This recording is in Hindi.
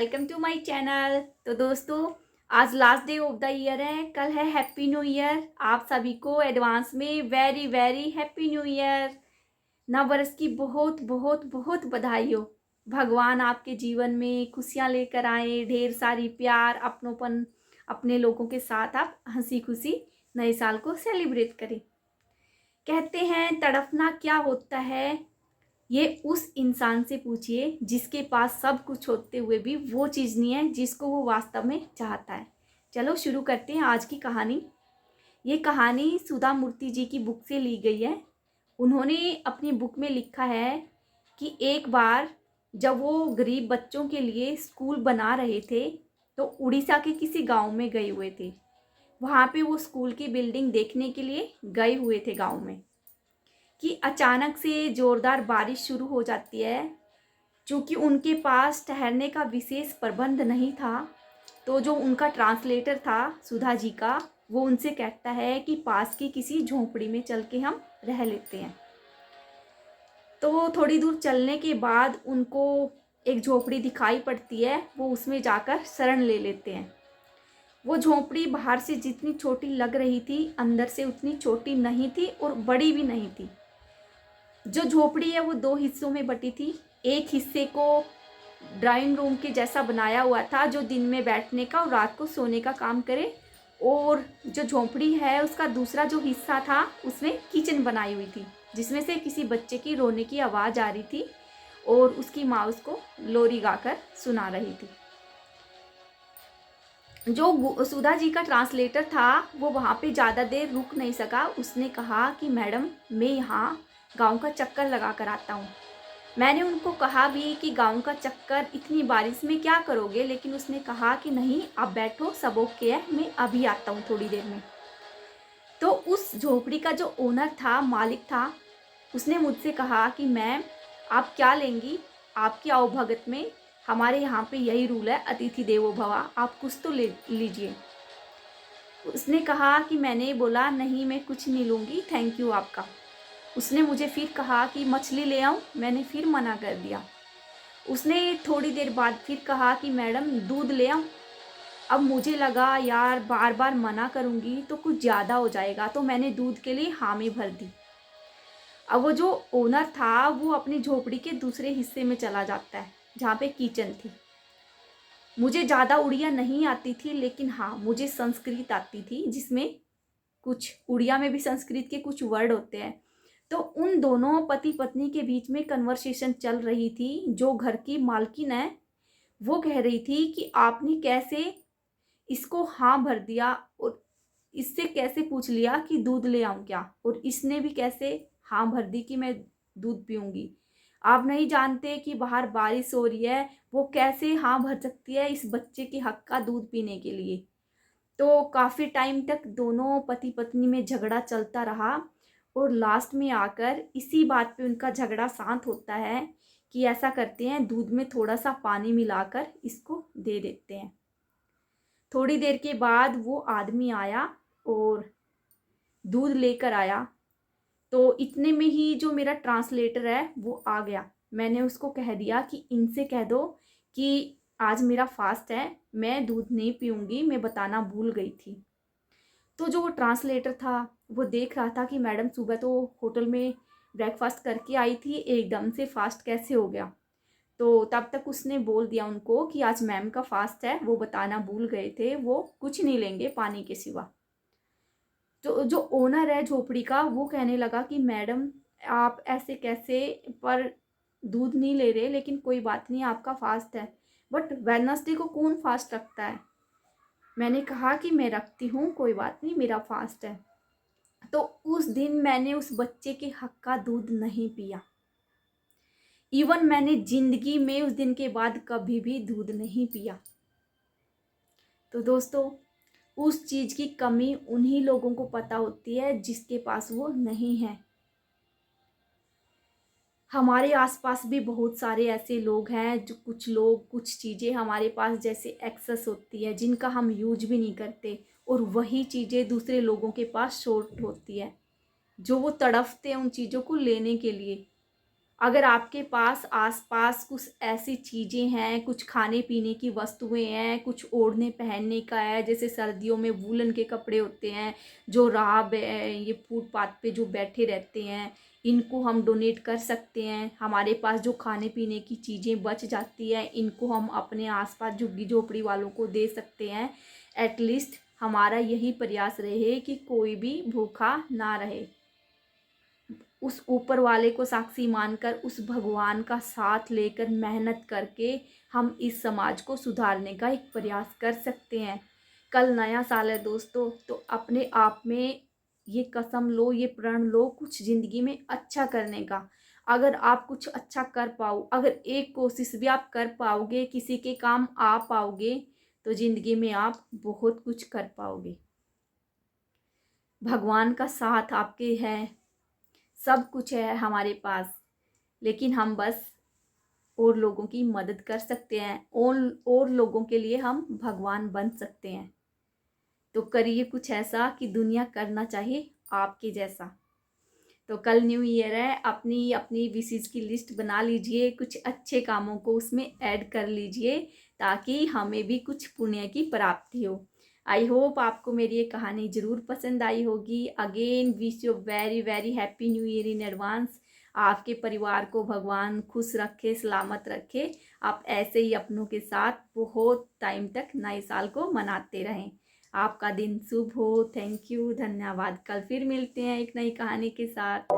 Welcome to my channel. तो दोस्तों, आज last day of the year है, कल है हैप्पी न्यू ईयर। आप सभी को एडवांस में very very happy new year. नव वर्ष की बहुत बहुत बहुत बधाई हो। भगवान आपके जीवन में खुशियाँ लेकर आए, ढेर सारी प्यार अपनोपन, अपने लोगों के साथ आप हंसी खुशी नए साल को सेलिब्रेट करें। कहते हैं तड़पना क्या होता है, ये उस इंसान से पूछिए जिसके पास सब कुछ होते हुए भी वो चीज़ नहीं है जिसको वो वास्तव में चाहता है। चलो शुरू करते हैं आज की कहानी। ये कहानी सुधा मूर्ति जी की बुक से ली गई है। उन्होंने अपनी बुक में लिखा है कि एक बार जब वो गरीब बच्चों के लिए स्कूल बना रहे थे तो उड़ीसा के किसी गांव में गए हुए थे। वहाँ पे वो स्कूल की बिल्डिंग देखने के लिए गए हुए थे गांव में कि अचानक से ज़ोरदार बारिश शुरू हो जाती है। चूँकि उनके पास ठहरने का विशेष प्रबंध नहीं था, तो जो उनका ट्रांसलेटर था सुधा जी का, वो उनसे कहता है कि पास की किसी झोंपड़ी में चल के हम रह लेते हैं। तो थोड़ी दूर चलने के बाद उनको एक झोपड़ी दिखाई पड़ती है, वो उसमें जाकर शरण ले लेते हैं। वो झोंपड़ी बाहर से जितनी छोटी लग रही थी, अंदर से उतनी छोटी नहीं थी और बड़ी भी नहीं थी। जो झोपड़ी है वो दो हिस्सों में बटी थी। एक हिस्से को ड्राइंग रूम के जैसा बनाया हुआ था, जो दिन में बैठने का और रात को सोने का काम करे। और जो झोंपड़ी है उसका दूसरा जो हिस्सा था उसमें किचन बनाई हुई थी, जिसमें से किसी बच्चे की रोने की आवाज़ आ रही थी और उसकी माँ उसको लोरी गाकर सुना रही थी। जो सुधा जी का ट्रांसलेटर था वो वहाँ पे ज़्यादा देर रुक नहीं सका। उसने कहा कि मैडम, मैं यहाँ गांव का चक्कर लगा कर आता हूँ। मैंने उनको कहा भी कि गांव का चक्कर इतनी बारिश में क्या करोगे, लेकिन उसने कहा कि नहीं, आप बैठो, सब ओके है, मैं अभी आता हूँ थोड़ी देर में। तो उस झोपड़ी का जो ओनर था, मालिक था, उसने मुझसे कहा कि मैम, आप क्या लेंगी, आपकी आवभगत में हमारे यहाँ पे यही रूल है, अतिथि देवो भव, आप कुछ तो ले लीजिए। उसने कहा कि मैंने बोला नहीं, मैं कुछ नहीं लूँगी, थैंक यू आपका। उसने मुझे फिर कहा कि मछली ले आऊँ, मैंने फिर मना कर दिया। उसने थोड़ी देर बाद फिर कहा कि मैडम दूध ले आऊँ। अब मुझे लगा यार बार बार मना करूँगी तो कुछ ज़्यादा हो जाएगा, तो मैंने दूध के लिए हामी भर दी। अब वो जो ओनर था वो अपनी झोपड़ी के दूसरे हिस्से में चला जाता है जहाँ पे किचन थी। मुझे ज़्यादा उड़िया नहीं आती थी, लेकिन हाँ मुझे संस्कृत आती थी, जिसमें कुछ उड़िया में भी संस्कृत के कुछ वर्ड होते हैं। तो उन दोनों पति पत्नी के बीच में कन्वर्सेशन चल रही थी। जो घर की मालकिन है वो कह रही थी कि आपने कैसे इसको हाँ भर दिया और इससे कैसे पूछ लिया कि दूध ले आऊँ क्या, और इसने भी कैसे हाँ भर दी कि मैं दूध पीऊँगी। आप नहीं जानते कि बाहर बारिश हो रही है, वो कैसे हाँ भर सकती है इस बच्चे के हक का दूध पीने के लिए। तो काफ़ी टाइम तक दोनों पति पत्नी में झगड़ा चलता रहा और लास्ट में आकर इसी बात पे उनका झगड़ा शांत होता है कि ऐसा करते हैं, दूध में थोड़ा सा पानी मिलाकर इसको दे देते हैं। थोड़ी देर के बाद वो आदमी आया और दूध लेकर आया। तो इतने में ही जो मेरा ट्रांसलेटर है वो आ गया। मैंने उसको कह दिया कि इनसे कह दो कि आज मेरा फास्ट है, मैं दूध नहीं पीऊँगी, मैं बताना भूल गई थी। तो जो वो ट्रांसलेटर था वो देख रहा था कि मैडम सुबह तो होटल में ब्रेकफास्ट करके आई थी, एकदम से फास्ट कैसे हो गया। तो तब तक उसने बोल दिया उनको कि आज मैम का फास्ट है, वो बताना भूल गए थे, वो कुछ नहीं लेंगे पानी के सिवा। तो जो ओनर है झोपड़ी का वो कहने लगा कि मैडम आप ऐसे कैसे, पर दूध नहीं ले रहे, लेकिन कोई बात नहीं, आपका फास्ट है। बट वेडनेसडे को कौन फास्ट रखता है। मैंने कहा कि मैं रखती हूँ, कोई बात नहीं, मेरा फास्ट है। तो उस दिन मैंने उस बच्चे के हक का दूध नहीं पिया। इवन मैंने जिंदगी में उस दिन के बाद कभी भी दूध नहीं पिया। तो दोस्तों, उस चीज़ की कमी उन्हीं लोगों को पता होती है जिसके पास वो नहीं है। हमारे आसपास भी बहुत सारे ऐसे लोग हैं, जो कुछ लोग कुछ चीज़ें हमारे पास जैसे एक्सेस होती है जिनका हम यूज भी नहीं करते, और वही चीज़ें दूसरे लोगों के पास शॉर्ट होती है, जो वो तड़फते हैं उन चीज़ों को लेने के लिए। अगर आपके पास आसपास कुछ ऐसी चीज़ें हैं, कुछ खाने पीने की वस्तुएं हैं, कुछ ओढ़ने पहनने का है, जैसे सर्दियों में वूलन के कपड़े होते हैं, जो राब है, ये फुटपाथ पे जो बैठे रहते हैं, इनको हम डोनेट कर सकते हैं। हमारे पास जो खाने पीने की चीज़ें बच जाती है, इनको हम अपने आसपास झुग्गी झोपड़ी वालों को दे सकते हैं। एटलीस्ट हमारा यही प्रयास रहे कि कोई भी भूखा ना रहे। उस ऊपर वाले को साक्षी मानकर, उस भगवान का साथ लेकर, मेहनत करके हम इस समाज को सुधारने का एक प्रयास कर सकते हैं। कल नया साल है दोस्तों, तो अपने आप में ये कसम लो, ये प्रण लो कुछ ज़िंदगी में अच्छा करने का। अगर आप कुछ अच्छा कर पाओ, अगर एक कोशिश भी आप कर पाओगे, किसी के काम आ पाओगे, तो ज़िंदगी में आप बहुत कुछ कर पाओगे। भगवान का साथ आपके है, सब कुछ है हमारे पास, लेकिन हम बस और लोगों की मदद कर सकते हैं, और लोगों के लिए हम भगवान बन सकते हैं। तो करिए कुछ ऐसा कि दुनिया करना चाहिए आपके जैसा। तो कल न्यू ईयर है, अपनी अपनी विशेज़ की लिस्ट बना लीजिए, कुछ अच्छे कामों को उसमें ऐड कर लीजिए, ताकि हमें भी कुछ पुण्य की प्राप्ति हो। आई होप आपको मेरी ये कहानी ज़रूर पसंद आई होगी। Again wish you very very happy new year in advance. आपके परिवार को भगवान खुश रखे, सलामत रखे। आप ऐसे ही अपनों के साथ बहुत टाइम तक नए साल को मनाते रहें। आपका दिन शुभ हो। थैंक यू, धन्यवाद। कल फिर मिलते हैं एक नई कहानी के साथ।